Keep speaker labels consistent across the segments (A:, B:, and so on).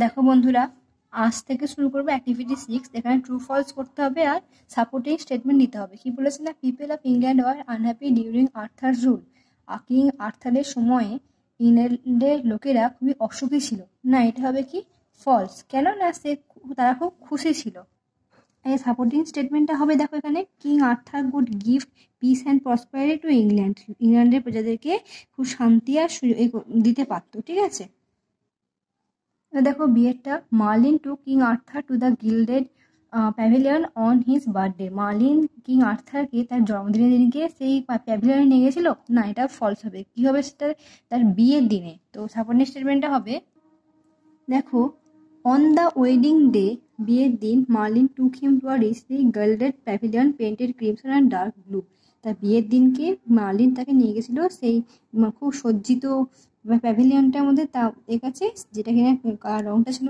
A: দেখো বন্ধুরা, আজ থেকে শুরু করবো অ্যাক্টিভিটি 6। এখানে ট্রু ফলস করতে হবে আর সাপোর্টিং স্টেটমেন্ট দিতে হবে। কি বলেছে না, people of England were unhappy during Arthur's rule. King আর্থারের সময়ে ইংল্যান্ডের লোকেরা খুবই অসুখী ছিল। না, এটা হবে কি ফলস। কেন না, তারা খুব খুশি ছিল। এই সাপোর্টিং স্টেটমেন্টটা হবে, দেখো এখানে, king Arthur good gift piece and prosperity to England. ইংল্যান্ডের প্রজাদেরকে খুব শান্তি আর দিতে পারতো, ঠিক আছে। দেখো বিয়েরটা, Merlin to King Arthur to the gilded pavilion on his birthday. Merlin king আর্থারকে তার জন্মদিনের দিনকে সেই প্যাভিলিয়নে নিয়ে গেছিল। না, এটা ফলস হবে। কি হবে সেটা, তার বিয়ের দিনে। তো সাপোর্টিং স্টেটমেন্টটা হবে, দেখো, অন দ্য ওয়েডিং ডে, বিয়ের দিন, Marlin took him to a richly gilded pavilion painted crimson and dark blue. তার বিয়ের দিনকে মার্লিন তাকে নিয়ে গেছিল সেই খুব সজ্জিত প্যাভিলিয়নটার মধ্যে, তা কাছে, যেটা কিনা রংটা ছিল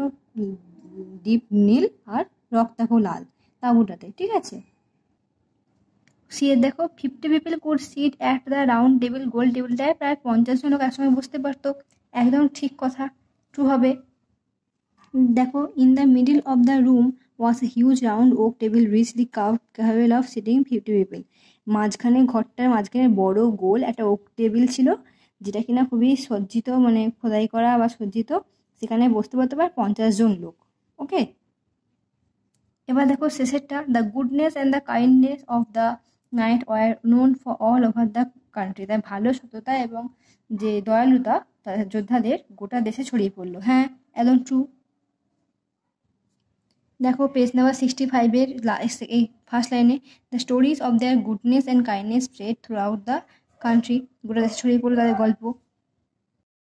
A: ডিপ নীল আর রক্তাভ লাল তাঁবুটাতে, ঠিক আছে। সে দেখো, 50 people could sit at the round table. গোল টেবিলটায় প্রায় 50 জন লোক একসঙ্গে বসতে পারতো। একদম ঠিক কথা, ট্রু হবে। দেখো, in the middle of the room was a huge round oak table richly carved of seating 50 people. ঘরটার মাঝখানে বড় গোল একটা ওক টেবিল ছিল, যেটা কিনা খুবই সজ্জিত, মানে খোদাই করা বা সজ্জিত। সেখানে বসতে পারতে পারে 50 জন লোক। ওকে, এবার দেখো শেষেরটা, the goodness and the kindness of the knight were known for all over the country. তাই ভালো, সততা এবং যে দয়ালুতা তাদের যোদ্ধাদের গোটা দেশে ছড়িয়ে পড়লো। হ্যাঁ, একদম ট্রু। দেখো পেজ নাম্বার 65-এর এই ফার্স্ট লাইনে, the stories of their goodness and kindness spread through out the country. গোটা দেশে ছড়িয়ে পড়লো তাদের গল্প।